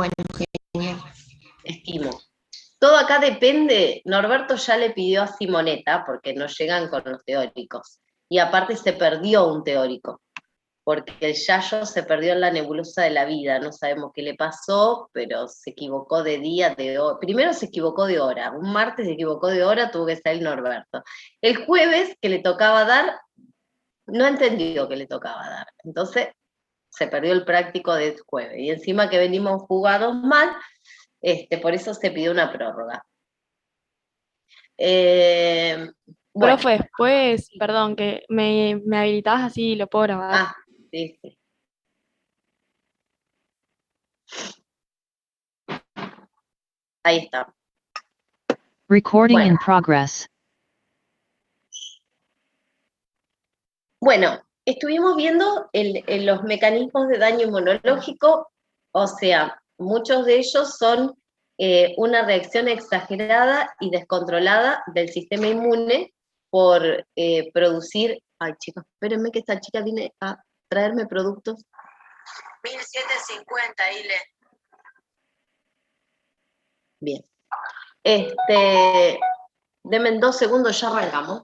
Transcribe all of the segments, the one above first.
bueno, genial. Estimo. Todo acá depende, Norberto ya le pidió a Simonetta, porque no llegan con los teóricos, y aparte se perdió un teórico, porque el Yayo se perdió en la nebulosa de la vida, no sabemos qué le pasó, pero se equivocó de día, de hora. Primero se equivocó de hora, un martes se equivocó de hora, tuvo que salir Norberto. El jueves que le tocaba dar, no entendió que le tocaba dar, entonces se perdió el práctico de jueves, y encima que venimos jugados mal, por eso se pidió una prórroga. Bueno. Profe, pues, perdón, que me habilitabas así y lo puedo grabar. Ah, sí, sí. Ahí está. Recording Bueno. in progress. Bueno, estuvimos viendo los mecanismos de daño inmunológico, o sea, muchos de ellos son una reacción exagerada y descontrolada del sistema inmune por producir... Ay, chicos, espérenme que esta chica viene a traerme productos. 1750, Ile. Bien. Denme 2 segundos, ya arrancamos.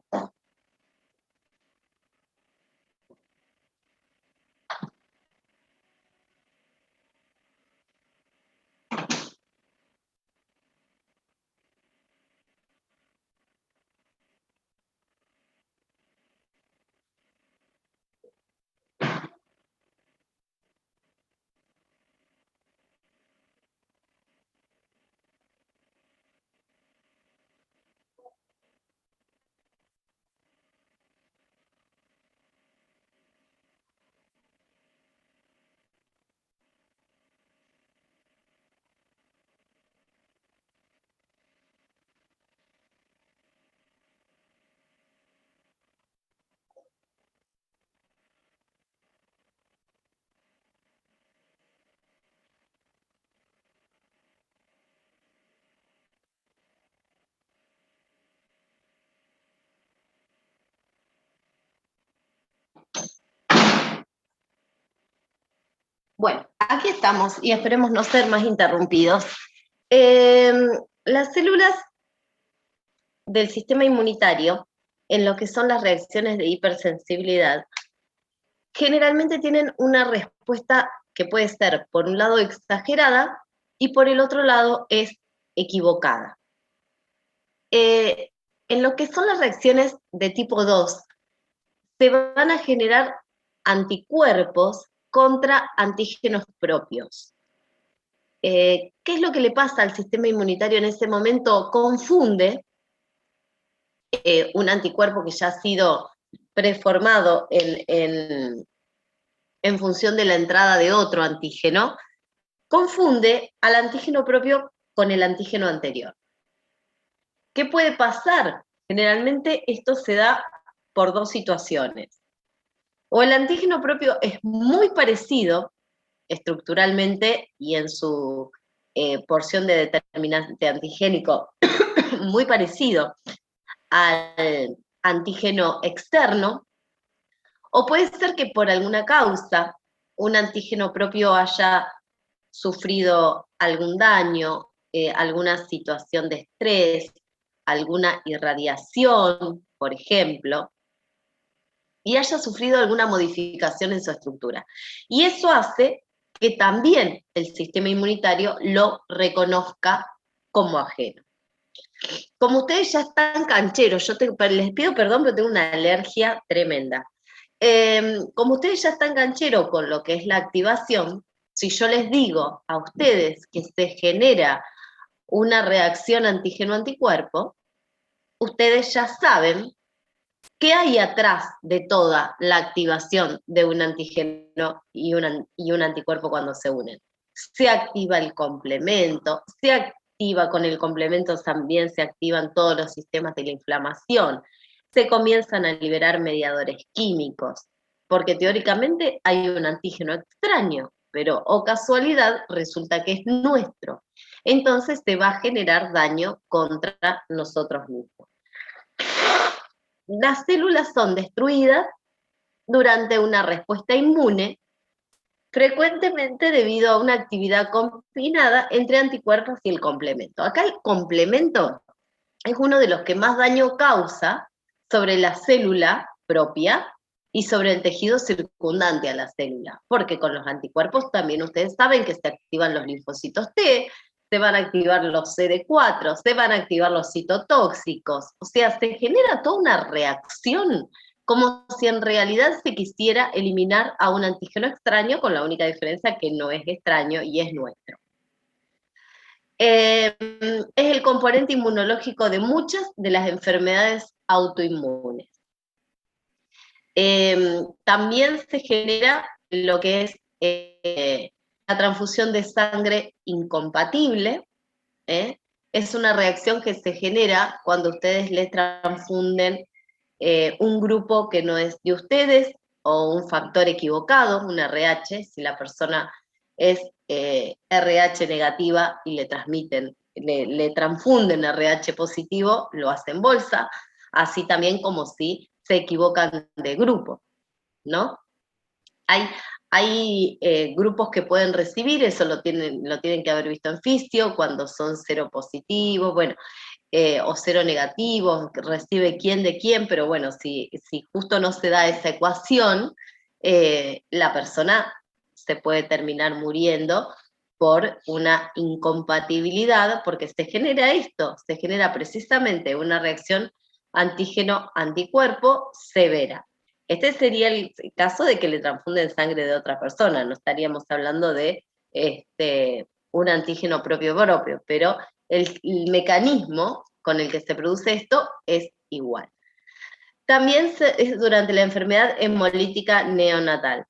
Bueno, aquí estamos y esperemos no ser más interrumpidos. Las células del sistema inmunitario, en lo que son las reacciones de hipersensibilidad, generalmente tienen una respuesta que puede ser, por un lado, exagerada y por el otro lado es equivocada. En lo que son las reacciones de tipo 2, se van a generar anticuerpos contra antígenos propios. ¿Qué es lo que le pasa al sistema inmunitario en ese momento? Confunde un anticuerpo que ya ha sido preformado en función de la entrada de otro antígeno, confunde al antígeno propio con el antígeno anterior. ¿Qué puede pasar? Generalmente esto se da por 2 situaciones. O el antígeno propio es muy parecido estructuralmente y en su porción de determinante antigénico muy parecido al antígeno externo, o puede ser que por alguna causa un antígeno propio haya sufrido algún daño, alguna situación de estrés, alguna irradiación, por ejemplo, y haya sufrido alguna modificación en su estructura. Y eso hace que también el sistema inmunitario lo reconozca como ajeno. Como ustedes ya están cancheros, les pido perdón, pero tengo una alergia tremenda. Como ustedes ya están cancheros con lo que es la activación, si yo les digo a ustedes que se genera una reacción antígeno-anticuerpo, ustedes ya saben qué hay atrás de toda la activación de un antígeno y un anticuerpo cuando se unen. Se activa el complemento, se activa con el complemento también, se activan todos los sistemas de la inflamación, se comienzan a liberar mediadores químicos, porque teóricamente hay un antígeno extraño, pero o casualidad resulta que es nuestro. Entonces se va a generar daño contra nosotros mismos. Las células son destruidas durante una respuesta inmune frecuentemente debido a una actividad combinada entre anticuerpos y el complemento. Acá el complemento es uno de los que más daño causa sobre la célula propia y sobre el tejido circundante a la célula, porque con los anticuerpos también ustedes saben que se activan los linfocitos T, se van a activar los CD4, se van a activar los citotóxicos, o sea, se genera toda una reacción como si en realidad se quisiera eliminar a un antígeno extraño, con la única diferencia que no es extraño y es nuestro. Es el componente inmunológico de muchas de las enfermedades autoinmunes. También se genera lo que es la transfusión de sangre incompatible. Es una reacción que se genera cuando ustedes les transfunden un grupo que no es de ustedes o un factor equivocado, un RH, si la persona es RH negativa y le transmiten, le transfunden RH positivo, lo hacen bolsa, así también como si se equivocan de grupo, ¿no? Hay grupos que pueden recibir, eso lo tienen que haber visto en fisio, cuando son seropositivos, bueno, o cero negativos, recibe quién de quién, pero bueno, si justo no se da esa ecuación, la persona se puede terminar muriendo por una incompatibilidad, porque se genera esto, se genera precisamente una reacción antígeno-anticuerpo severa. Este sería el caso de que le transfunden sangre de otra persona, no estaríamos hablando de un antígeno propio, pero el mecanismo con el que se produce esto es igual. También es durante la enfermedad hemolítica neonatal.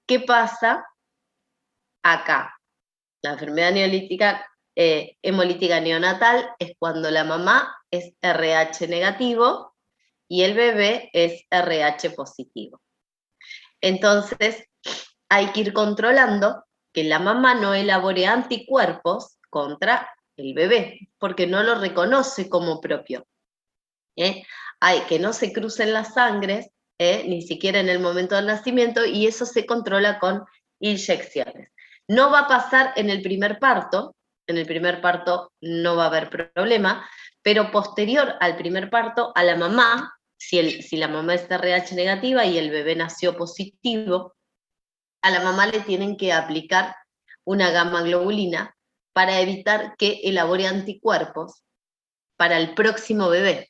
¿Qué pasa acá? La enfermedad hemolítica neonatal es cuando la mamá es RH negativo y el bebé es RH positivo. Entonces, hay que ir controlando que la mamá no elabore anticuerpos contra el bebé, porque no lo reconoce como propio. Hay que no se crucen las sangres, ni siquiera en el momento del nacimiento, y eso se controla con inyecciones. No va a pasar en el primer parto no va a haber problema, pero posterior al primer parto, a la mamá, si la mamá es RH negativa y el bebé nació positivo, a la mamá le tienen que aplicar una gamma globulina para evitar que elabore anticuerpos para el próximo bebé.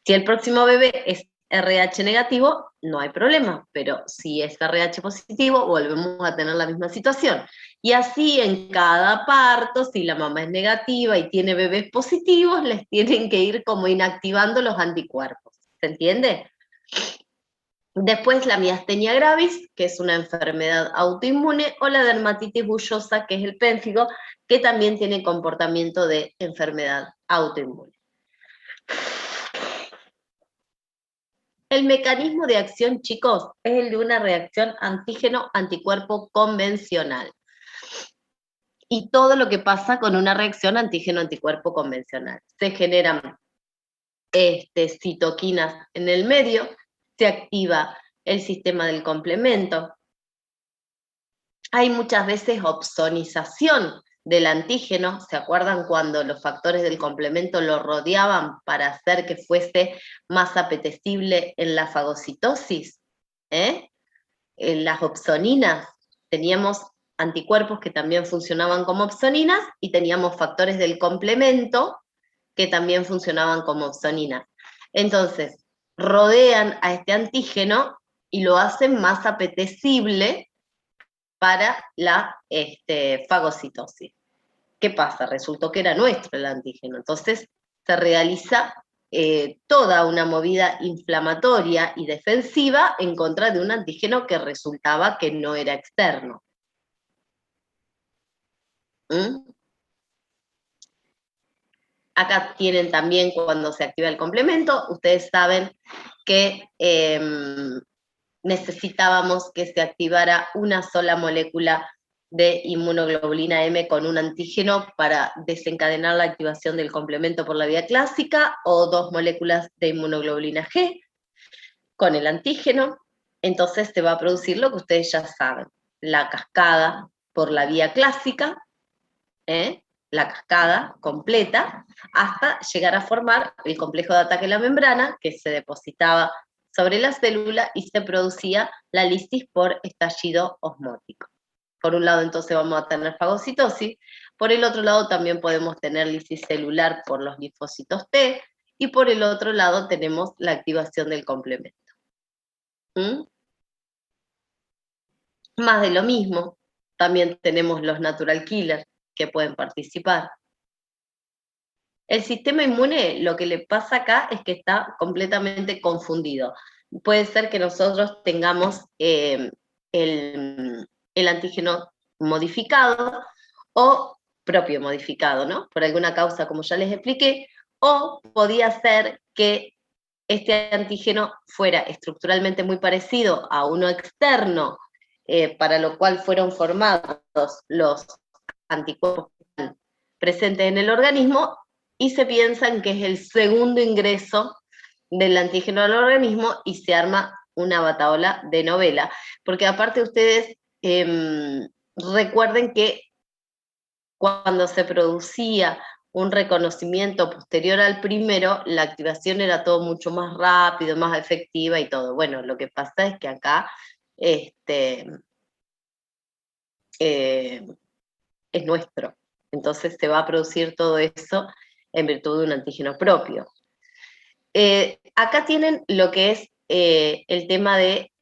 Si el próximo bebé es RH negativo, no hay problema, pero si es RH positivo, volvemos a tener la misma situación. Y así en cada parto, si la mamá es negativa y tiene bebés positivos, les tienen que ir como inactivando los anticuerpos. ¿Se entiende? Después la miastenia gravis, que es una enfermedad autoinmune, o la dermatitis bullosa, que es el pénfigo, que también tiene comportamiento de enfermedad autoinmune. El mecanismo de acción, chicos, es el de una reacción antígeno-anticuerpo convencional. Y todo lo que pasa con una reacción antígeno-anticuerpo convencional. Se generan citoquinas en el medio, se activa el sistema del complemento. Hay muchas veces opsonización del antígeno, ¿se acuerdan cuando los factores del complemento lo rodeaban para hacer que fuese más apetecible en la fagocitosis? En las opsoninas teníamos anticuerpos que también funcionaban como opsoninas y teníamos factores del complemento que también funcionaban como opsoninas. Entonces, rodean a este antígeno y lo hacen más apetecible para la fagocitosis. ¿Qué pasa? Resultó que era nuestro el antígeno. Entonces se realiza toda una movida inflamatoria y defensiva en contra de un antígeno que resultaba que no era externo. Acá tienen también cuando se activa el complemento, ustedes saben que necesitábamos que se activara una sola molécula de inmunoglobulina M con un antígeno para desencadenar la activación del complemento por la vía clásica, o 2 moléculas de inmunoglobulina G con el antígeno. Entonces se va a producir lo que ustedes ya saben. la cascada por la vía clásica, la cascada completa, hasta llegar a formar el complejo de ataque a la membrana, que se depositaba sobre la célula y se producía la lisis por estallido osmótico. Por un lado, entonces, vamos a tener fagocitosis, por el otro lado también podemos tener lisis celular por los linfocitos T, y por el otro lado tenemos la activación del complemento. Más de lo mismo, también tenemos los natural killers que pueden participar. El sistema inmune, lo que le pasa acá es que está completamente confundido. Puede ser que nosotros tengamos el antígeno modificado o propio modificado, ¿no? Por alguna causa, como ya les expliqué, o podía ser que este antígeno fuera estructuralmente muy parecido a uno externo, para lo cual fueron formados los anticuerpos presentes en el organismo, y se piensan que es el segundo ingreso del antígeno al organismo y se arma una batahola de novela, porque aparte ustedes recuerden que cuando se producía un reconocimiento posterior al primero, la activación era todo mucho más rápido, más efectiva y todo. Bueno, lo que pasa es que acá es nuestro. Entonces se va a producir todo eso en virtud de un antígeno propio. Acá tienen lo que es el tema de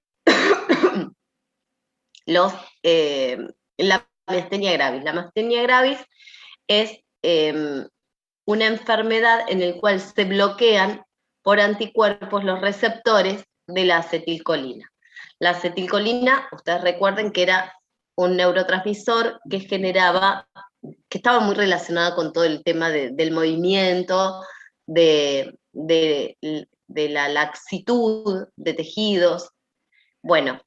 la miastenia gravis. La miastenia gravis es una enfermedad en la cual se bloquean por anticuerpos los receptores de la acetilcolina. La acetilcolina, ustedes recuerden que era un neurotransmisor que estaba muy relacionado con todo el tema del movimiento, de la laxitud de tejidos. Bueno,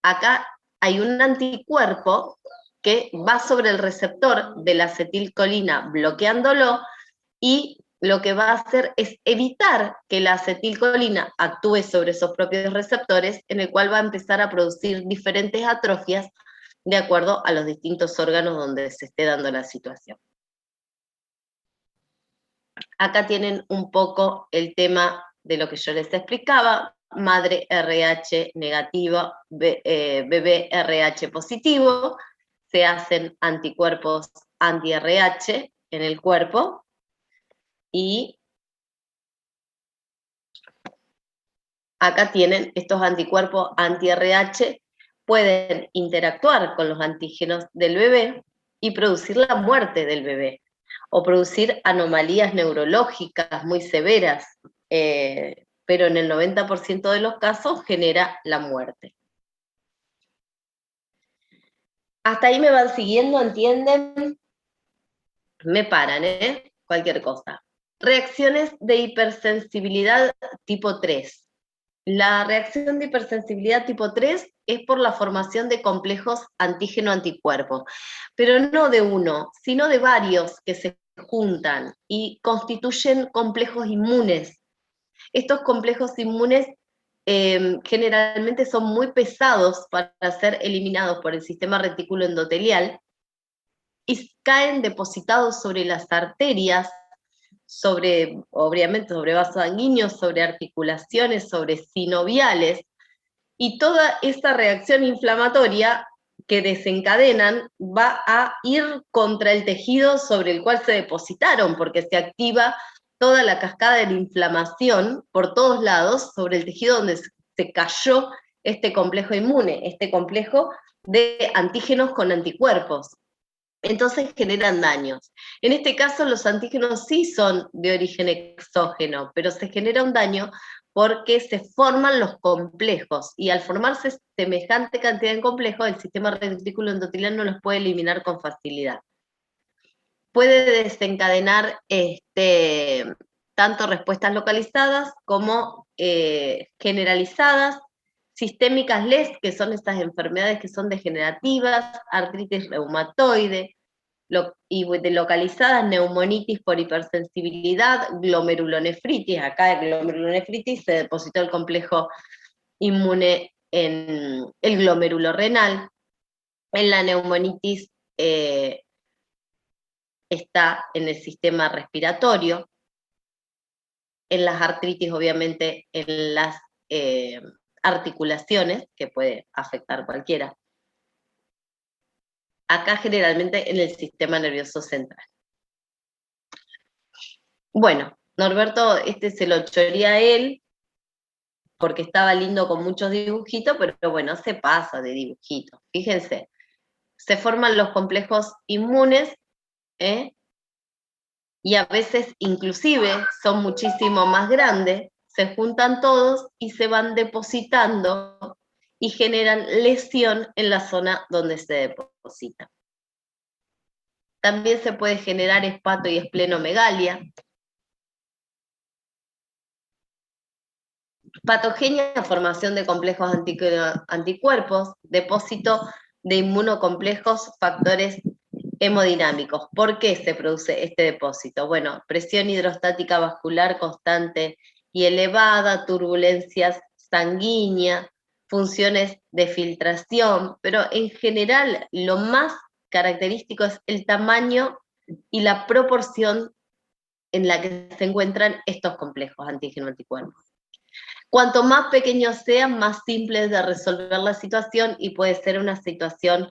acá hay un anticuerpo que va sobre el receptor de la acetilcolina bloqueándolo, y lo que va a hacer es evitar que la acetilcolina actúe sobre esos propios receptores, en el cual va a empezar a producir diferentes atrofias de acuerdo a los distintos órganos donde se esté dando la situación. Acá tienen un poco el tema de lo que yo les explicaba: madre RH negativa, bebé RH positivo, se hacen anticuerpos anti-RH en el cuerpo, y acá tienen estos anticuerpos anti-RH, pueden interactuar con los antígenos del bebé y producir la muerte del bebé, o producir anomalías neurológicas muy severas, pero en el 90% de los casos genera la muerte. ¿Hasta ahí me van siguiendo? ¿Entienden? Me paran, cualquier cosa. Reacciones de hipersensibilidad tipo 3. La reacción de hipersensibilidad tipo 3 es por la formación de complejos antígeno-anticuerpo, pero no de uno, sino de varios que se juntan y constituyen complejos inmunes. Estos complejos inmunes generalmente son muy pesados para ser eliminados por el sistema retículo endotelial y caen depositados sobre las arterias, obviamente sobre vasos sanguíneos, sobre articulaciones, sobre sinoviales, y toda esta reacción inflamatoria que desencadenan va a ir contra el tejido sobre el cual se depositaron, porque se activa toda la cascada de la inflamación por todos lados sobre el tejido donde se cayó este complejo inmune, este complejo de antígenos con anticuerpos. Entonces generan daños. En este caso los antígenos sí son de origen exógeno, pero se genera un daño porque se forman los complejos, y al formarse semejante cantidad de complejos, el sistema retículo endotelial no los puede eliminar con facilidad. Puede desencadenar tanto respuestas localizadas como generalizadas, sistémicas LES, que son estas enfermedades que son degenerativas, artritis reumatoide, y de localizadas, neumonitis por hipersensibilidad, glomerulonefritis. Acá en glomerulonefritis se depositó el complejo inmune en el glomérulo renal. En la neumonitis está en el sistema respiratorio, en las artritis obviamente en las articulaciones, que puede afectar cualquiera. Acá generalmente en el sistema nervioso central. Bueno, Norberto, este se lo choreé a él, porque estaba lindo con muchos dibujitos, pero bueno, se pasa de dibujitos. Fíjense, se forman los complejos inmunes, y a veces inclusive son muchísimo más grandes, se juntan todos y se van depositando y generan lesión en la zona donde se deposita. También se puede generar espato y esplenomegalia. Patogenia, formación de complejos anticuerpos, depósito de inmunocomplejos, factores hemodinámicos. ¿Por qué se produce este depósito? Bueno, presión hidrostática vascular constante y elevada, turbulencias sanguíneas, funciones de filtración, pero en general lo más característico es el tamaño y la proporción en la que se encuentran estos complejos antígeno-anticuerpos. Cuanto más pequeños sean, más simple es de resolver la situación y puede ser una situación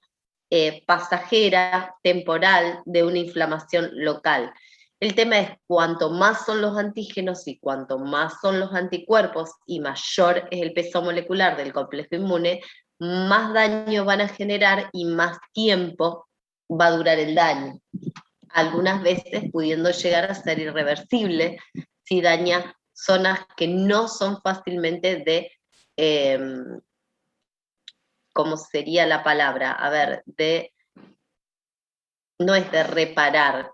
pasajera, temporal, de una inflamación local. El tema es cuanto más son los antígenos y cuanto más son los anticuerpos y mayor es el peso molecular del complejo inmune, más daño van a generar y más tiempo va a durar el daño. Algunas veces pudiendo llegar a ser irreversible si daña zonas que no son fácilmente de, ¿cómo sería la palabra? A ver, no es de reparar,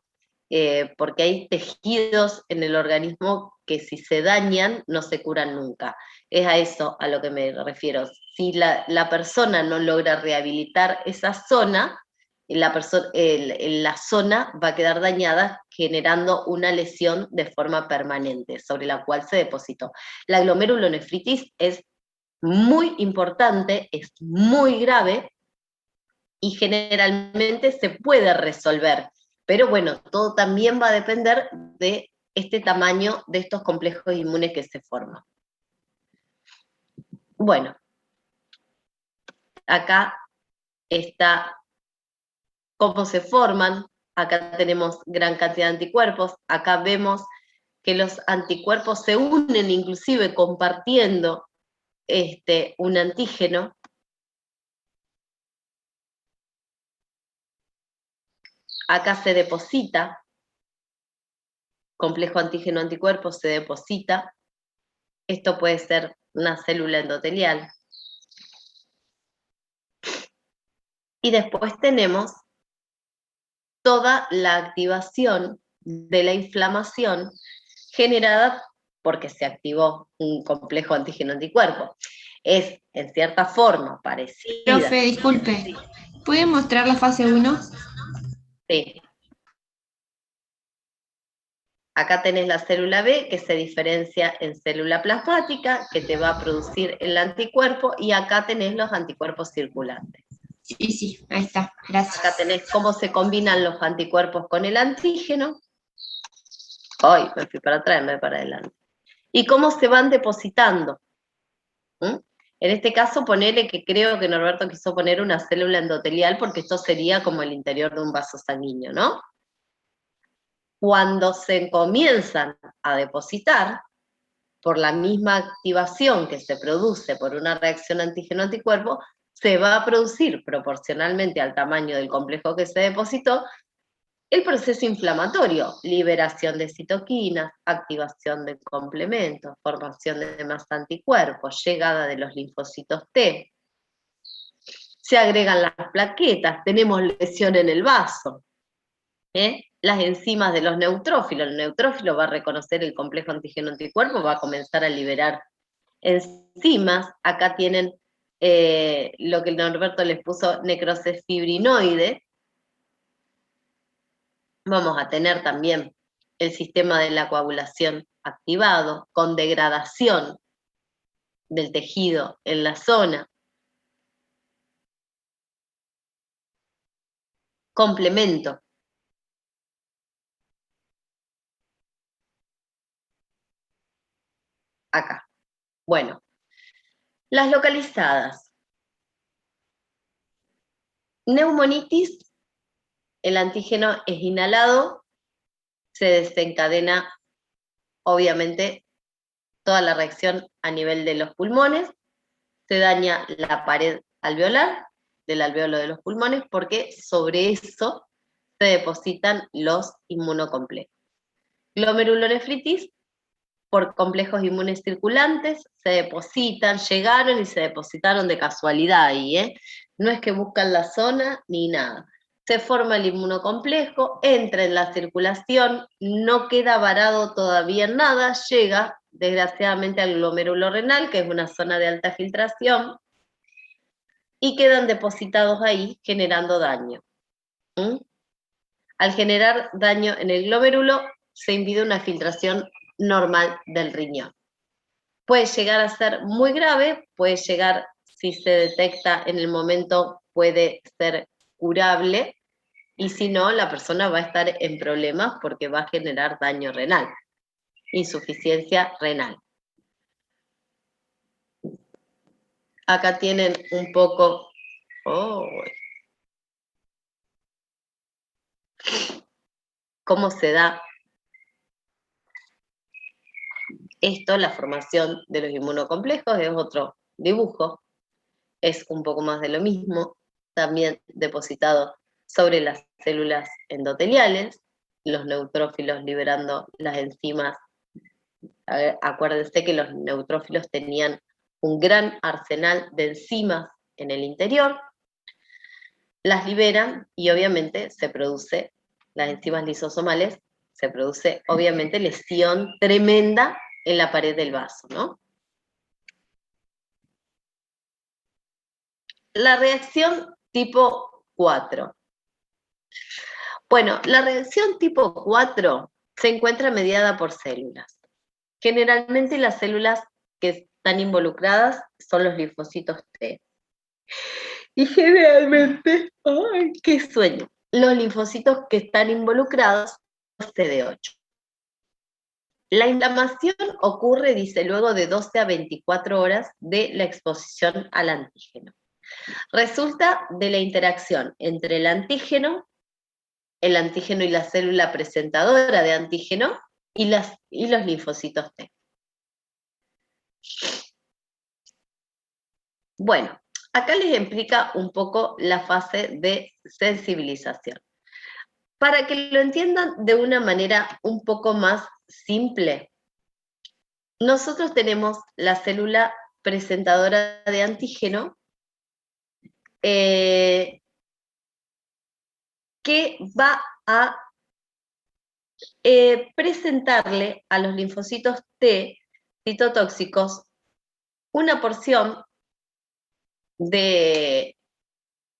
porque hay tejidos en el organismo que si se dañan no se curan nunca. Es a eso a lo que me refiero. Si la persona no logra rehabilitar esa zona, la zona va a quedar dañada generando una lesión de forma permanente sobre la cual se depositó. La glomerulonefritis es muy importante, es muy grave y generalmente se puede resolver, pero bueno, todo también va a depender de este tamaño de estos complejos inmunes que se forman. Bueno, acá está cómo se forman, acá tenemos gran cantidad de anticuerpos, acá vemos que los anticuerpos se unen inclusive compartiendo un antígeno. Acá se deposita, complejo antígeno-anticuerpo se deposita. Esto puede ser una célula endotelial. Y después tenemos toda la activación de la inflamación generada porque se activó un complejo antígeno-anticuerpo. Es, en cierta forma, parecida. Profe, disculpe, ¿puede mostrar la fase 1? Sí. Acá tenés la célula B, que se diferencia en célula plasmática, que te va a producir el anticuerpo, y acá tenés los anticuerpos circulantes. Sí, ahí está, gracias. Acá tenés cómo se combinan los anticuerpos con el antígeno. Ay, me fui para atrás, me para adelante. Y cómo se van depositando. En este caso, ponele que creo que Norberto quiso poner una célula endotelial, porque esto sería como el interior de un vaso sanguíneo, ¿no? Cuando se comienzan a depositar, por la misma activación que se produce por una reacción antígeno-anticuerpo, se va a producir proporcionalmente al tamaño del complejo que se depositó el proceso inflamatorio, liberación de citoquinas, activación de complementos, formación de más anticuerpos, llegada de los linfocitos T. Se agregan las plaquetas, tenemos lesión en el vaso. Las enzimas de los neutrófilos, el neutrófilo va a reconocer el complejo antígeno-anticuerpo, va a comenzar a liberar enzimas. Acá tienen lo que Norberto les puso necrosis fibrinoide. Vamos a tener también el sistema de la coagulación activado, con degradación del tejido en la zona. complemento. Acá. Bueno, las localizadas. Neumonitis, el antígeno es inhalado, se desencadena, obviamente, toda la reacción a nivel de los pulmones, se daña la pared alveolar del alveolo de los pulmones porque sobre eso se depositan los inmunocomplejos. Glomerulonefritis, por complejos inmunes circulantes, se depositan, llegaron y se depositaron de casualidad ahí, ¿eh? No es que buscan la zona ni nada. Se forma el inmunocomplejo, entra en la circulación, no queda varado todavía en nada, llega desgraciadamente al glomérulo renal, que es una zona de alta filtración, y quedan depositados ahí generando daño. Al generar daño en el glomérulo, se impide una filtración normal del riñón. Puede llegar a ser muy grave, puede llegar, si se detecta en el momento, puede ser curable, y si no, la persona va a estar en problemas porque va a generar daño renal, insuficiencia renal. Acá tienen un poco... cómo se da esto, la formación de los inmunocomplejos, es otro dibujo, es un poco más de lo mismo, también depositado sobre las células endoteliales, los neutrófilos liberando las enzimas. Acuérdense que los neutrófilos tenían un gran arsenal de enzimas en el interior, las liberan y obviamente se produce, las enzimas lisosomales, se produce obviamente lesión tremenda en la pared del vaso, ¿no? La reacción tipo 4. Bueno, la reacción tipo 4 se encuentra mediada por células. Generalmente las células que están involucradas son los linfocitos T. Y generalmente, ¡ay, qué sueño! Los linfocitos que están involucrados son CD8. La inflamación ocurre, dice, luego de 12 a 24 horas de la exposición al antígeno. Resulta de la interacción entre el antígeno y la célula presentadora de antígeno y los linfocitos T. Bueno, acá les explica un poco la fase de sensibilización. Para que lo entiendan de una manera un poco más simple, nosotros tenemos la célula presentadora de antígeno que va a presentarle a los linfocitos T citotóxicos una porción de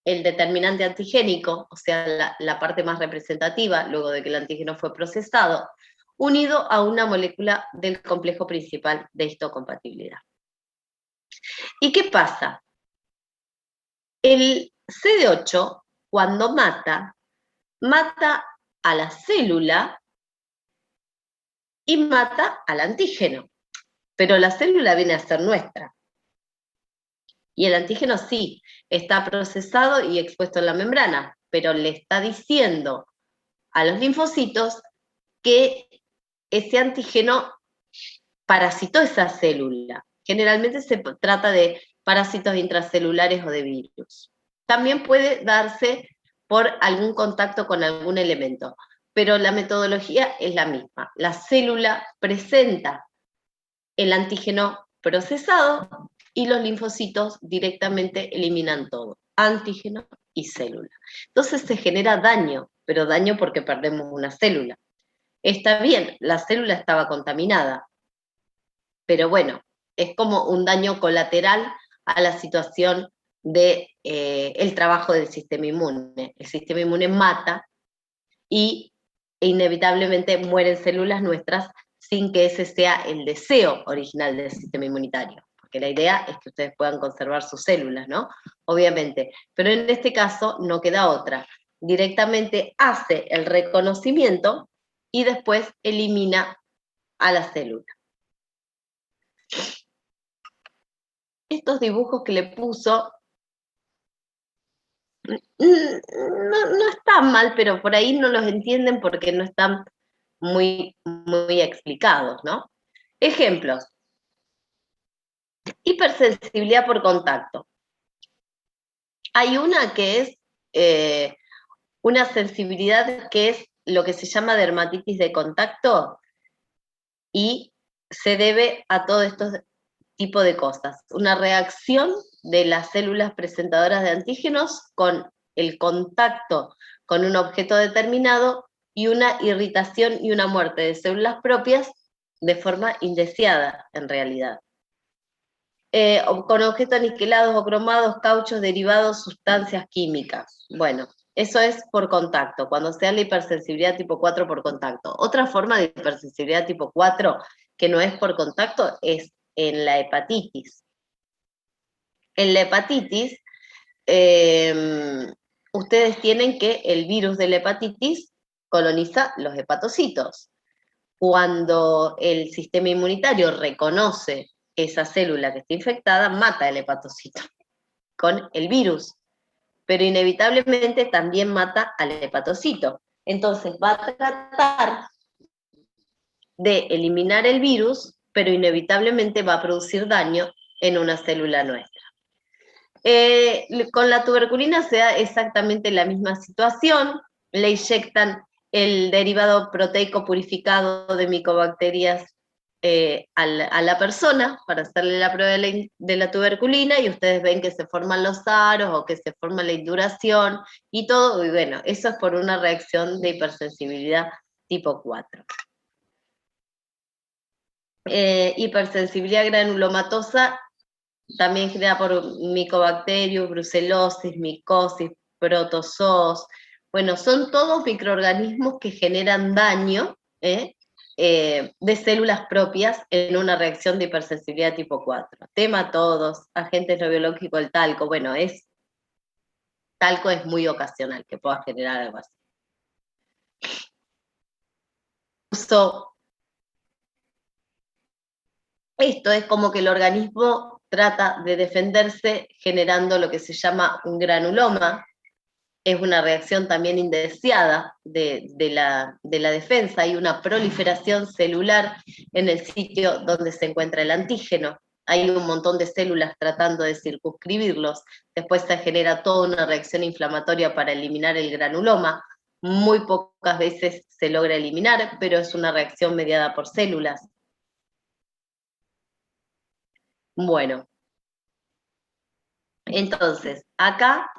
el determinante antigénico, o sea, la parte más representativa, luego de que el antígeno fue procesado, unido a una molécula del complejo principal de histocompatibilidad. ¿Y qué pasa? El CD8, cuando mata a la célula y mata al antígeno, pero la célula viene a ser nuestra. Y el antígeno sí, está procesado y expuesto en la membrana, pero le está diciendo a los linfocitos que ese antígeno parasitó esa célula. Generalmente se trata de parásitos intracelulares o de virus. También puede darse por algún contacto con algún elemento, pero la metodología es la misma. La célula presenta el antígeno procesado y los linfocitos directamente eliminan todo, antígeno y célula. Entonces se genera daño, pero daño porque perdemos una célula. Está bien, la célula estaba contaminada, pero bueno, es como un daño colateral a la situación de el trabajo del sistema inmune. El sistema inmune mata y inevitablemente mueren células nuestras sin que ese sea el deseo original del sistema inmunitario, porque la idea es que ustedes puedan conservar sus células, ¿no? Obviamente, pero en este caso no queda otra. directamente hace el reconocimiento y después elimina a la célula. Estos dibujos que le puso no están mal, pero por ahí no los entienden porque no están muy explicados, ¿no? Ejemplos. Hipersensibilidad por contacto. Hay una que es una sensibilidad que es lo que se llama dermatitis de contacto y se debe a todo estos tipo de cosas. Una reacción de las células presentadoras de antígenos con el contacto con un objeto determinado y una irritación y una muerte de células propias de forma indeseada, en realidad. Con objetos aniquilados o cromados, cauchos, derivados, sustancias químicas. Bueno, eso es por contacto, cuando sea la hipersensibilidad tipo 4 por contacto. Otra forma de hipersensibilidad tipo 4 que no es por contacto es en la hepatitis. En la hepatitis, ustedes tienen que el virus de la hepatitis coloniza los hepatocitos. Cuando el sistema inmunitario reconoce esa célula que está infectada, mata el hepatocito con el virus, pero inevitablemente también mata al hepatocito. Entonces va a tratar de eliminar el virus, pero inevitablemente va a producir daño en una célula nuestra. Con la tuberculina se da exactamente la misma situación, le inyectan el derivado proteico purificado de micobacterias a la persona para hacerle la prueba de la tuberculina y ustedes ven que se forman los aros o que se forma la induración y todo, y bueno, eso es por una reacción de hipersensibilidad tipo 4. Hipersensibilidad granulomatosa también generada por micobacterium, brucelosis, micosis, protozoos. Bueno, son todos microorganismos que generan daño de células propias en una reacción de hipersensibilidad tipo 4. Tematodos, agentes no biológicos del talco, bueno, talco es muy ocasional que pueda generar algo así. Esto es como que el organismo trata de defenderse generando lo que se llama un granuloma. Es una reacción también indeseada de la defensa. Hay una proliferación celular en el sitio donde se encuentra el antígeno. Hay un montón de células tratando de circunscribirlos. Después se genera toda una reacción inflamatoria para eliminar el granuloma. Muy pocas veces se logra eliminar, pero es una reacción mediada por células. Bueno, entonces, acá,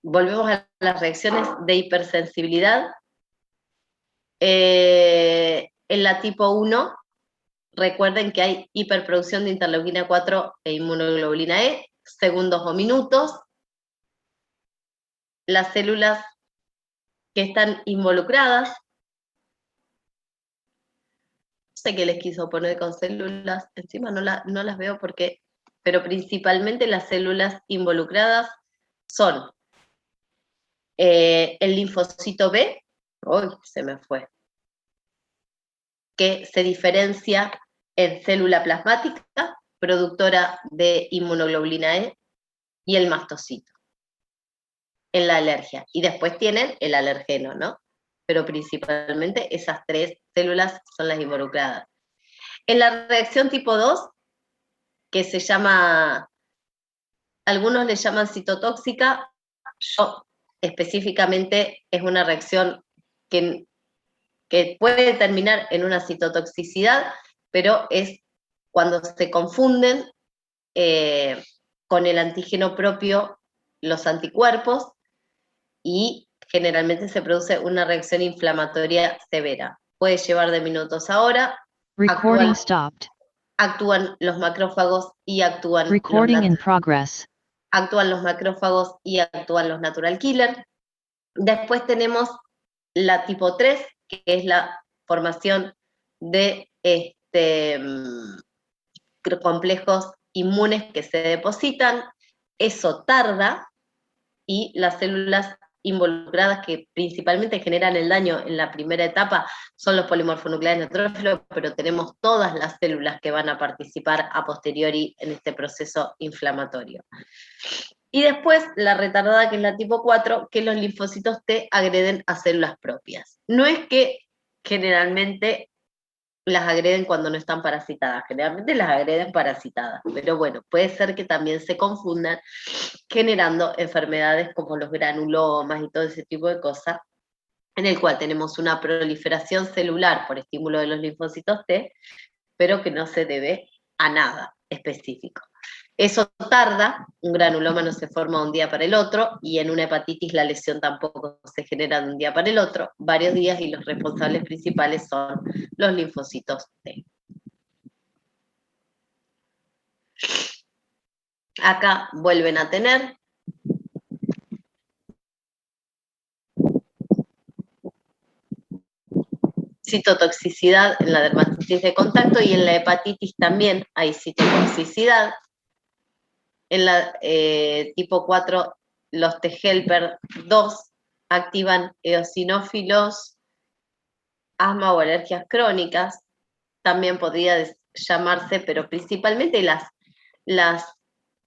volvemos a las reacciones de hipersensibilidad. En la tipo 1, recuerden que hay hiperproducción de interleuquina 4 e inmunoglobulina E, segundos o minutos. Las células que están involucradas, no sé qué les quiso poner con células, encima no las veo pero principalmente las células involucradas son el linfocito B, uy, se me fue, que se diferencia en célula plasmática, productora de inmunoglobulina E, y el mastocito, en la alergia. Y después tienen el alergeno, ¿no? Pero principalmente esas 3 células son las involucradas. En la reacción tipo 2, que se llama, algunos le llaman citotóxica, yo específicamente es una reacción que puede terminar en una citotoxicidad, pero es cuando se confunden con el antígeno propio los anticuerpos y generalmente se produce una reacción inflamatoria severa. Puede llevar de minutos a hora. Recording stopped. Actúan los macrófagos y actúan Recording in progress. Actúan los macrófagos y actúan los natural killer. Después tenemos la tipo 3, que es la formación de complejos inmunes que se depositan. eso tarda y las células involucradas que principalmente generan el daño en la primera etapa son los polimorfonucleares neutrófilos, pero tenemos todas las células que van a participar a posteriori en este proceso inflamatorio. Y después la retardada, que es la tipo 4, que los linfocitos T agreden a células propias. No es que generalmente las agreden cuando no están parasitadas, generalmente las agreden parasitadas, pero bueno, puede ser que también se confundan generando enfermedades como los granulomas y todo ese tipo de cosas, en el cual tenemos una proliferación celular por estímulo de los linfocitos T, pero que no se debe a nada específico. Eso tarda, un granuloma no se forma de un día para el otro, y en una hepatitis la lesión tampoco se genera de un día para el otro, varios días, y los responsables principales son los linfocitos T. Acá vuelven a tener citotoxicidad en la dermatitis de contacto, y en la hepatitis también hay citotoxicidad. En la tipo 4, los T-helper 2 activan eosinófilos, asma o alergias crónicas, también podría llamarse, pero principalmente las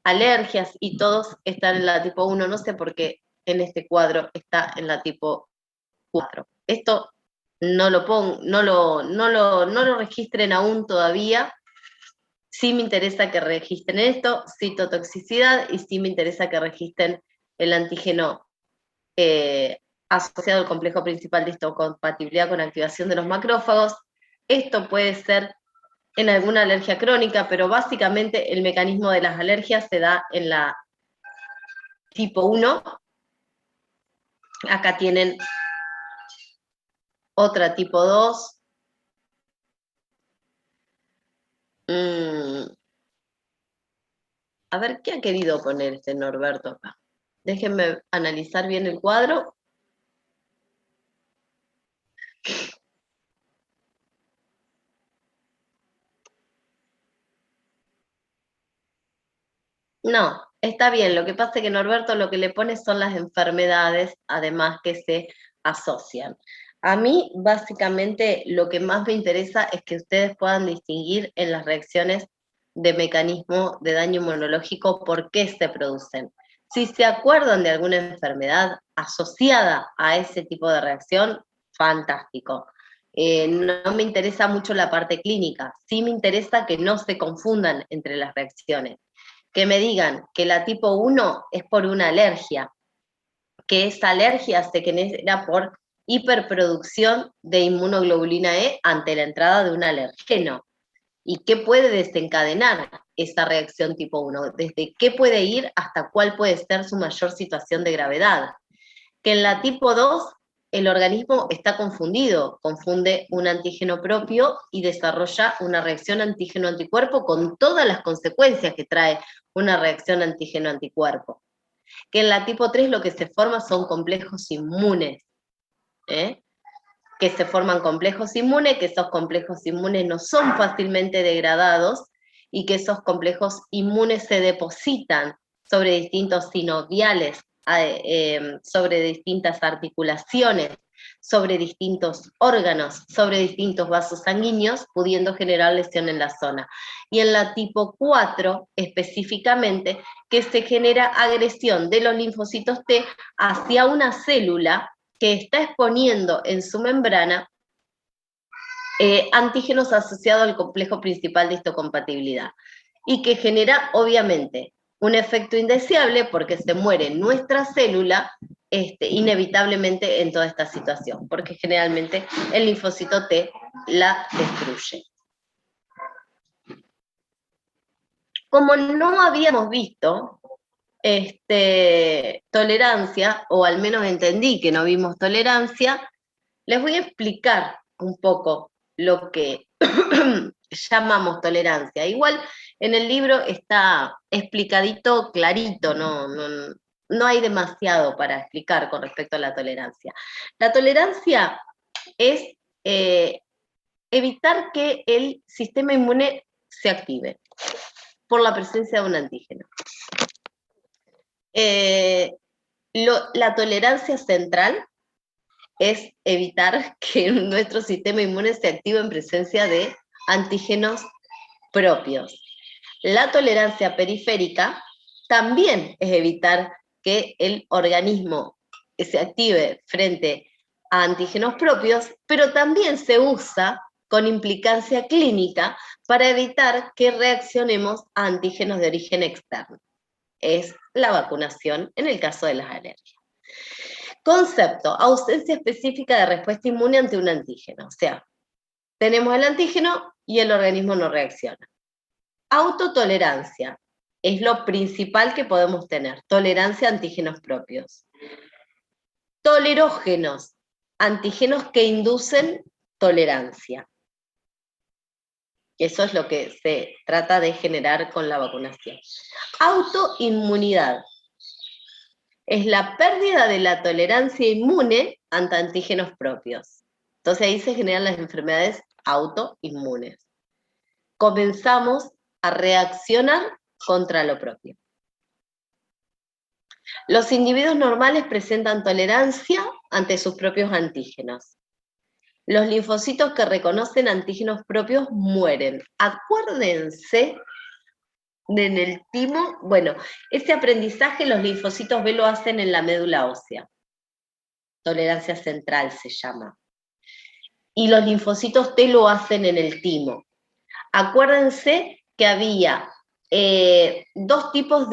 alergias y todos están en la tipo 1, no sé por qué en este cuadro está en la tipo 4. Esto no lo registren aún todavía. Sí me interesa que registren esto, citotoxicidad, y sí me interesa que registren el antígeno asociado al complejo principal de histocompatibilidad con activación de los macrófagos. Esto puede ser en alguna alergia crónica, pero básicamente el mecanismo de las alergias se da en la tipo 1. Acá tienen otra tipo 2. A ver, ¿qué ha querido poner este Norberto acá? Déjenme analizar bien el cuadro. No, está bien. Lo que pasa es que Norberto lo que le pone son las enfermedades, además, que se asocian. A mí, básicamente, lo que más me interesa es que ustedes puedan distinguir en las reacciones de mecanismo de daño inmunológico por qué se producen. Si se acuerdan de alguna enfermedad asociada a ese tipo de reacción, fantástico. No me interesa mucho la parte clínica, sí me interesa que no se confundan entre las reacciones. Que me digan que la tipo 1 es por una alergia, que esa alergia se genera por hiperproducción de inmunoglobulina E ante la entrada de un alergeno. ¿Y qué puede desencadenar esa reacción tipo 1? ¿Desde qué puede ir hasta cuál puede ser su mayor situación de gravedad? Que en la tipo 2 el organismo está confundido, confunde un antígeno propio y desarrolla una reacción antígeno-anticuerpo con todas las consecuencias que trae una reacción antígeno-anticuerpo. Que en la tipo 3 lo que se forma son complejos inmunes, que se forman complejos inmunes, que esos complejos inmunes no son fácilmente degradados, y que esos complejos inmunes se depositan sobre distintos sinoviales, sobre distintas articulaciones, sobre distintos órganos, sobre distintos vasos sanguíneos, pudiendo generar lesión en la zona. Y en la tipo 4, específicamente, que se genera agresión de los linfocitos T hacia una célula que está exponiendo en su membrana antígenos asociados al complejo principal de histocompatibilidad, y que genera, obviamente, un efecto indeseable porque se muere nuestra célula inevitablemente en toda esta situación, porque generalmente el linfocito T la destruye. Como no habíamos visto tolerancia, o al menos entendí que no vimos tolerancia, les voy a explicar un poco lo que llamamos tolerancia. Igual en el libro está explicadito, clarito, no hay demasiado para explicar con respecto a la tolerancia. La tolerancia es evitar que el sistema inmune se active por la presencia de un antígeno. La tolerancia central es evitar que nuestro sistema inmune se active en presencia de antígenos propios. La tolerancia periférica también es evitar que el organismo se active frente a antígenos propios, pero también se usa con implicancia clínica para evitar que reaccionemos a antígenos de origen externo. Es la vacunación en el caso de las alergias. Concepto, ausencia específica de respuesta inmune ante un antígeno. O sea, tenemos el antígeno y el organismo no reacciona. Autotolerancia es lo principal que podemos tener, tolerancia a antígenos propios. Tolerógenos, antígenos que inducen tolerancia. Eso es lo que se trata de generar con la vacunación. Autoinmunidad es la pérdida de la tolerancia inmune ante antígenos propios. Entonces ahí se generan las enfermedades autoinmunes. Comenzamos a reaccionar contra lo propio. Los individuos normales presentan tolerancia ante sus propios antígenos. Los linfocitos que reconocen antígenos propios mueren. Acuérdense en el timo, bueno, ese aprendizaje los linfocitos B lo hacen en la médula ósea. Tolerancia central se llama. Y los linfocitos T lo hacen en el timo. Acuérdense que había dos tipos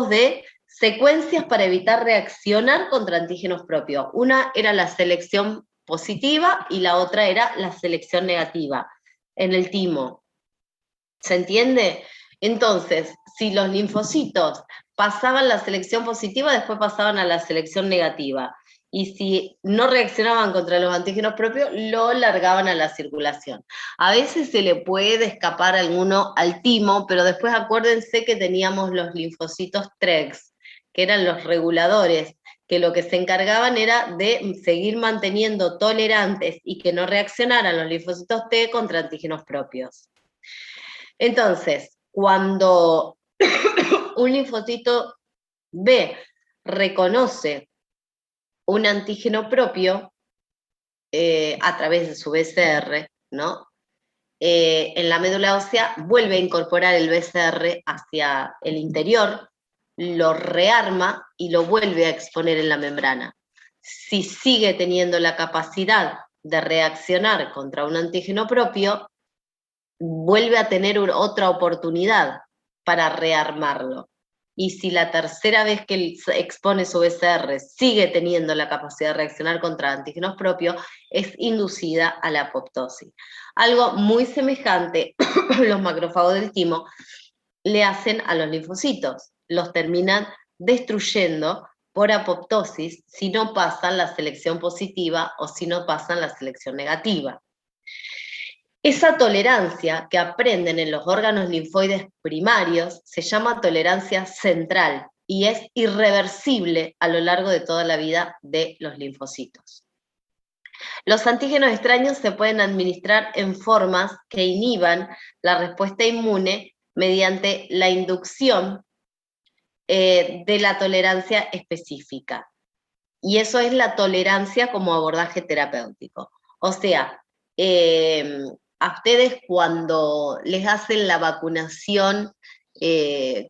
de secuencias para evitar reaccionar contra antígenos propios. Una era la selección positiva y la otra era la selección negativa en el timo. ¿Se entiende? Entonces, si los linfocitos pasaban la selección positiva, después pasaban a la selección negativa. Y si no reaccionaban contra los antígenos propios, lo largaban a la circulación. A veces se le puede escapar alguno al timo, pero después acuérdense que teníamos los linfocitos TREGs, que eran los reguladores, que lo que se encargaban era de seguir manteniendo tolerantes y que no reaccionaran los linfocitos T contra antígenos propios. Entonces, cuando un linfocito B reconoce un antígeno propio a través de su BCR, ¿no? En la médula ósea vuelve a incorporar el BCR hacia el interior, lo rearma y lo vuelve a exponer en la membrana. Si sigue teniendo la capacidad de reaccionar contra un antígeno propio, vuelve a tener otra oportunidad para rearmarlo. Y si la tercera vez que expone su BCR sigue teniendo la capacidad de reaccionar contra antígenos propios, es inducida a la apoptosis. Algo muy semejante, los macrófagos del timo le hacen a los linfocitos, los terminan destruyendo por apoptosis si no pasan la selección positiva o si no pasan la selección negativa. Esa tolerancia que aprenden en los órganos linfoides primarios se llama tolerancia central y es irreversible a lo largo de toda la vida de los linfocitos. Los antígenos extraños se pueden administrar en formas que inhiban la respuesta inmune mediante la inducción de la tolerancia específica. Y eso es la tolerancia como abordaje terapéutico. O sea, a ustedes cuando les hacen la vacunación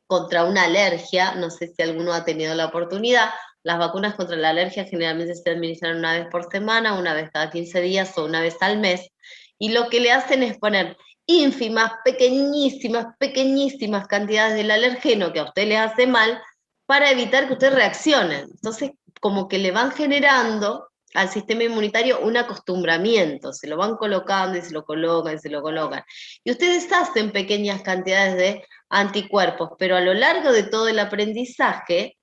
contra una alergia, no sé si alguno ha tenido la oportunidad, las vacunas contra la alergia generalmente se administran una vez por semana, una vez cada 15 días o una vez al mes, y lo que le hacen es poner ínfimas, pequeñísimas cantidades del alergeno que a usted le hace mal para evitar que usted reaccione. Entonces, como que le van generando al sistema inmunitario un acostumbramiento, se lo van colocando y se lo colocan y se lo colocan. Y ustedes hacen pequeñas cantidades de anticuerpos, pero a lo largo de todo el aprendizaje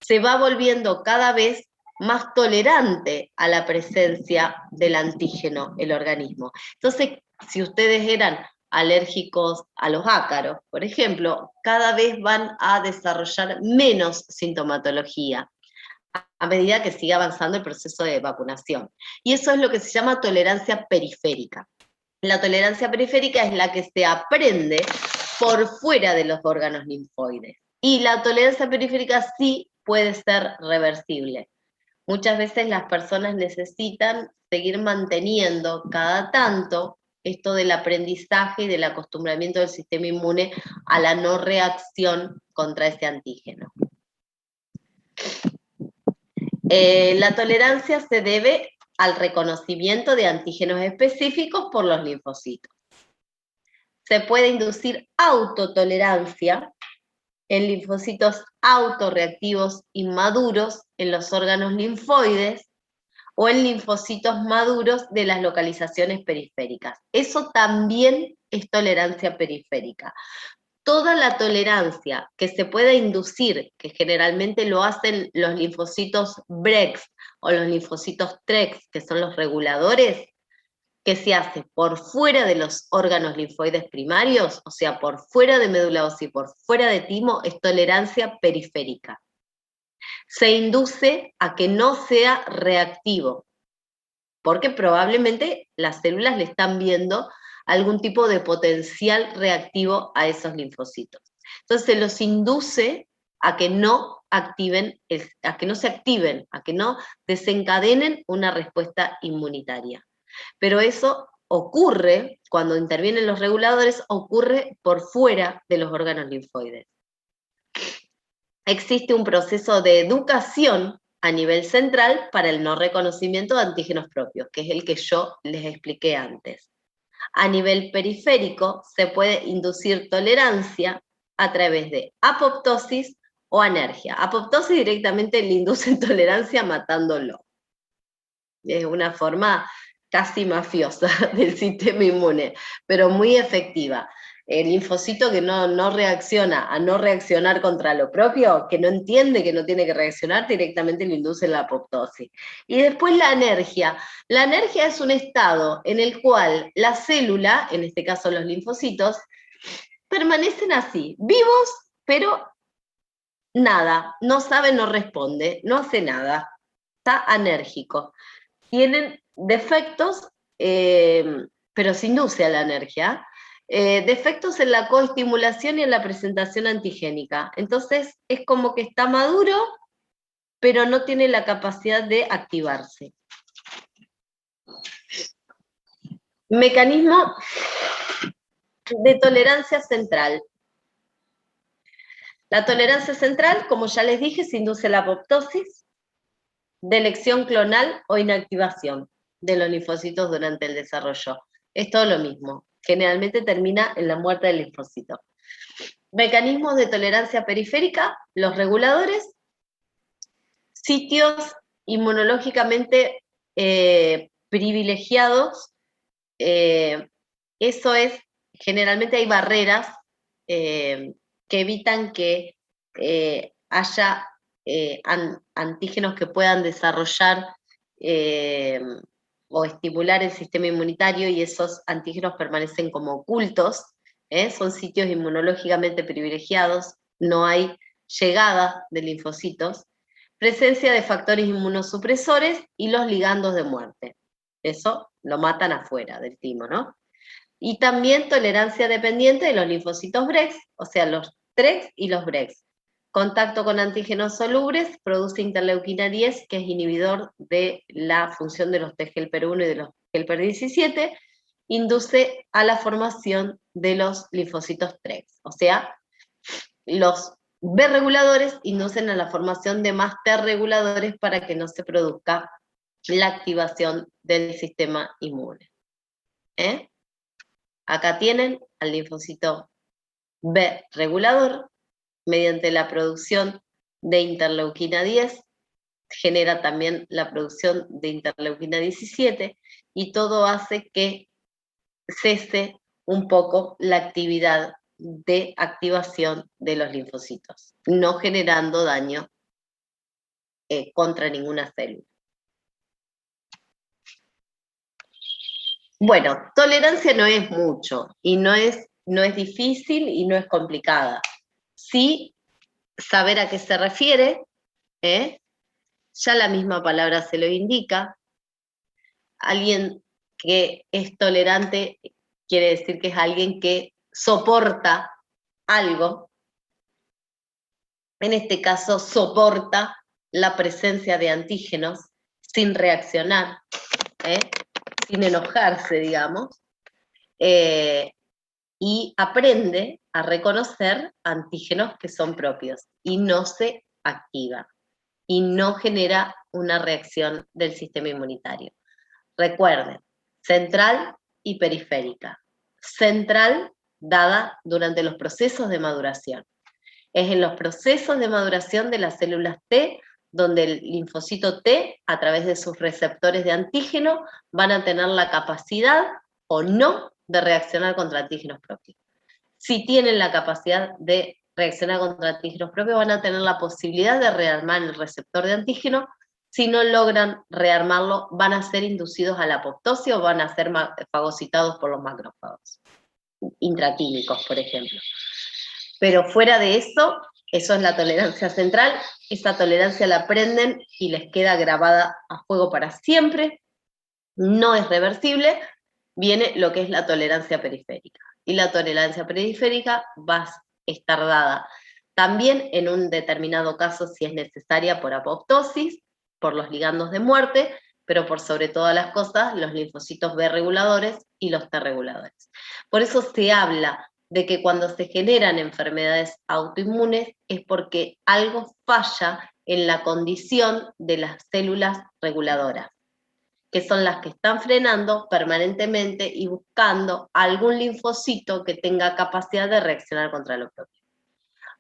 se va volviendo cada vez más tolerante a la presencia del antígeno, el organismo. Entonces, si ustedes eran alérgicos a los ácaros, por ejemplo, cada vez van a desarrollar menos sintomatología a medida que sigue avanzando el proceso de vacunación. Y eso es lo que se llama tolerancia periférica. La tolerancia periférica es la que se aprende por fuera de los órganos linfoides. Y la tolerancia periférica sí puede ser reversible. Muchas veces las personas necesitan seguir manteniendo cada tanto esto del aprendizaje y del acostumbramiento del sistema inmune a la no reacción contra ese antígeno. La tolerancia se debe al reconocimiento de antígenos específicos por los linfocitos. Se puede inducir autotolerancia en linfocitos autorreactivos inmaduros en los órganos linfoides o en linfocitos maduros de las localizaciones periféricas. Eso también es tolerancia periférica. Toda la tolerancia que se pueda inducir, que generalmente lo hacen los linfocitos Brex o los linfocitos Trex, que son los reguladores, que se hace por fuera de los órganos linfoides primarios, o sea, por fuera de médula ósea y por fuera de timo, es tolerancia periférica. Se induce a que no sea reactivo, porque probablemente las células le están viendo algún tipo de potencial reactivo a esos linfocitos. Entonces se los induce a que no activen, a que no se activen, a que no desencadenen una respuesta inmunitaria. Pero eso ocurre, cuando intervienen los reguladores, ocurre por fuera de los órganos linfoides. Existe un proceso de educación a nivel central para el no reconocimiento de antígenos propios, que es el que yo les expliqué antes. A nivel periférico se puede inducir tolerancia a través de apoptosis o anergia. Apoptosis directamente le induce tolerancia matándolo. Es una forma casi mafiosa del sistema inmune, pero muy efectiva. El linfocito que no reacciona a no reaccionar contra lo propio, que no entiende que no tiene que reaccionar, directamente lo induce en la apoptosis. Y después la anergia. La anergia es un estado en el cual la célula, en este caso los linfocitos, permanecen así, vivos, pero nada, no sabe, no responde, no hace nada, está anérgico. Tienen defectos, pero se induce a la anergia, defectos en la coestimulación y en la presentación antigénica. Entonces es como que está maduro, pero no tiene la capacidad de activarse. Mecanismo de tolerancia central. La tolerancia central, como ya les dije, se induce a la apoptosis, de elección clonal o inactivación de los linfocitos durante el desarrollo. Es todo lo mismo. Generalmente termina en la muerte del linfocito. Mecanismos de tolerancia periférica, los reguladores, sitios inmunológicamente privilegiados, eso es, generalmente hay barreras que evitan que haya antígenos que puedan desarrollar o estimular el sistema inmunitario, y esos antígenos permanecen como ocultos, son sitios inmunológicamente privilegiados, no hay llegada de linfocitos, presencia de factores inmunosupresores y los ligandos de muerte. Eso lo matan afuera del timo, ¿no? Y también tolerancia dependiente de los linfocitos Brex, o sea, los Trex y los Brex. Contacto con antígenos solubles produce interleuquina 10, que es inhibidor de la función de los T-helper 1 y de los helper 17, induce a la formación de los linfocitos Trex. O sea, los B reguladores inducen a la formación de más T reguladores para que no se produzca la activación del sistema inmune. Acá tienen al linfocito B regulador, mediante la producción de interleuquina 10, genera también la producción de interleuquina 17, y todo hace que cese un poco la actividad de activación de los linfocitos, no generando daño contra ninguna célula. Bueno, tolerancia no es mucho, y no es difícil y no es complicada. Sí, saber a qué se refiere, ya la misma palabra se lo indica. Alguien que es tolerante quiere decir que es alguien que soporta algo. en este caso soporta la presencia de antígenos sin reaccionar, sin enojarse, digamos, y aprende a reconocer antígenos que son propios y no se activa y no genera una reacción del sistema inmunitario. Recuerden, central y periférica. Central dada durante los procesos de maduración. Es en los procesos de maduración de las células T donde el linfocito T, a través de sus receptores de antígeno, van a tener la capacidad o no de reaccionar contra antígenos propios. Si tienen la capacidad de reaccionar contra antígenos propios, van a tener la posibilidad de rearmar el receptor de antígeno. Si no logran rearmarlo, van a ser inducidos a la apoptosis o van a ser fagocitados por los macrófagos intraquímicos, por ejemplo. Pero fuera de eso es la tolerancia central. Esa tolerancia la aprenden y les queda grabada a fuego para siempre. No es reversible. Viene lo que es la tolerancia periférica. Y la tolerancia periférica va a estar dada también en un determinado caso, si es necesaria, por apoptosis, por los ligandos de muerte, pero por sobre todas las cosas, los linfocitos B reguladores y los T reguladores. Por eso se habla de que cuando se generan enfermedades autoinmunes es porque algo falla en la condición de las células reguladoras, que son las que están frenando permanentemente y buscando algún linfocito que tenga capacidad de reaccionar contra lo propio.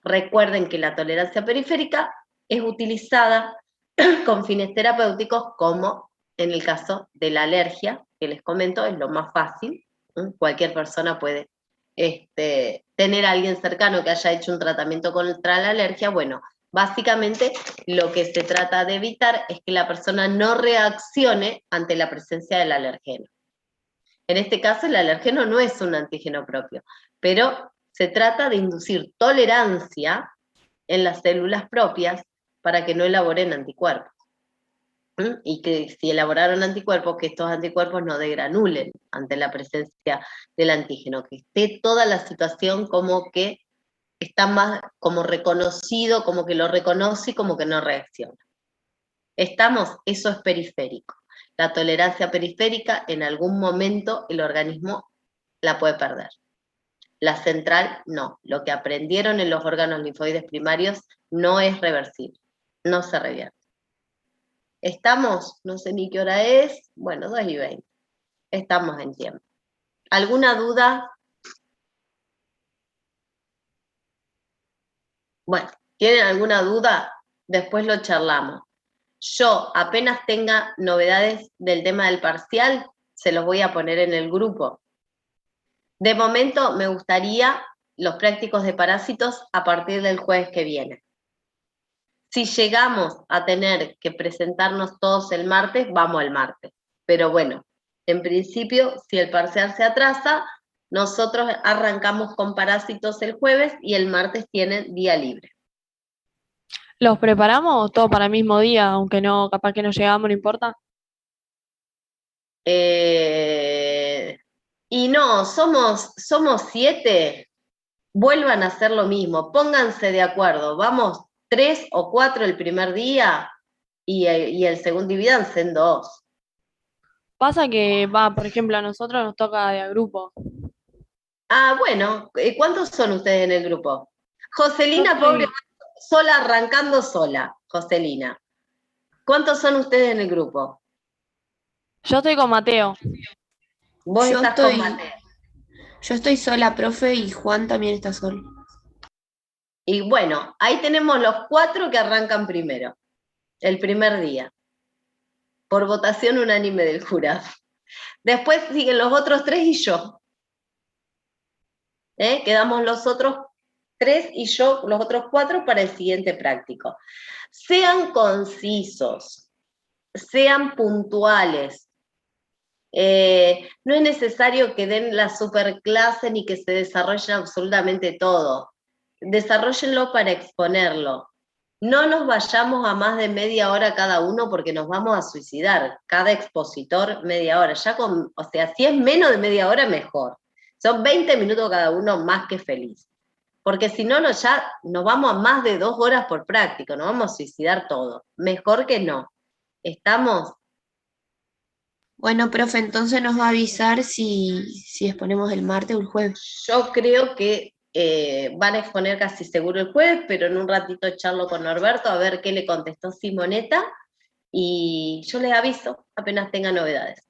Recuerden que la tolerancia periférica es utilizada con fines terapéuticos, como en el caso de la alergia, que les comento, es lo más fácil. Cualquier persona puede tener a alguien cercano que haya hecho un tratamiento contra la alergia. Bueno, básicamente lo que se trata de evitar es que la persona no reaccione ante la presencia del alergeno. En este caso el alergeno no es un antígeno propio, pero se trata de inducir tolerancia en las células propias para que no elaboren anticuerpos. Y que si elaboraron anticuerpos, que estos anticuerpos no degranulen ante la presencia del antígeno, que esté toda la situación como que está más como reconocido, como que lo reconoce y como que no reacciona. ¿Estamos? Eso es periférico. La tolerancia periférica, en algún momento el organismo la puede perder. La central, no. Lo que aprendieron en los órganos linfoides primarios no es reversible, no se revierte. ¿Estamos? No sé ni qué hora es. Bueno, 2:20. Estamos en tiempo. ¿Alguna duda? Bueno, ¿tienen alguna duda? Después lo charlamos. Yo, apenas tenga novedades del tema del parcial, se los voy a poner en el grupo. De momento, me gustaría los prácticos de parásitos a partir del jueves que viene. Si llegamos a tener que presentarnos todos el martes, vamos el martes. Pero bueno, en principio, si el parcial se atrasa, nosotros arrancamos con parásitos el jueves y el martes tienen día libre. ¿Los preparamos todo para el mismo día, aunque no, capaz que no llegamos, no importa? Y no, somos 7, vuelvan a hacer lo mismo, pónganse de acuerdo, vamos 3 o 4 el primer día y el segundo divídanse en 2. Pasa que, por ejemplo, a nosotros nos toca de a grupo. Ah, bueno, ¿cuántos son ustedes en el grupo? Joselina, Yo pobre, estoy- sola, arrancando sola, Joselina. ¿Cuántos son ustedes en el grupo? Yo estoy con Mateo. Vos Yo estás con Mateo. Yo estoy sola, profe, y Juan también está solo. Y bueno, ahí tenemos los 4 que arrancan primero, el primer día, por votación unánime del jurado. Después siguen los otros 3 y yo. Quedamos los otros 3 y yo, los otros 4 para el siguiente práctico. Sean concisos, sean puntuales. No es necesario que den la superclase ni que se desarrollen absolutamente todo. Desarróllenlo para exponerlo. No nos vayamos a más de media hora cada uno porque nos vamos a suicidar. Cada expositor, media hora. O sea, si es menos de media hora, mejor. Son 20 minutos cada uno, más que feliz. porque si no, ya nos vamos a más de 2 horas por práctico, nos vamos a suicidar todo. Mejor que no. ¿Estamos? Bueno, profe, entonces nos va a avisar si exponemos el martes o el jueves. Yo creo que van a exponer casi seguro el jueves, pero en un ratito charlo con Norberto a ver qué le contestó Simonetta, y yo les aviso apenas tenga novedades.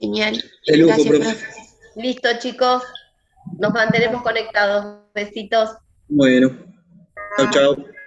Genial. De lujo, Gracias, profe. profe. Listo, chicos, nos mantenemos conectados. Besitos. Bueno. Chao, chao.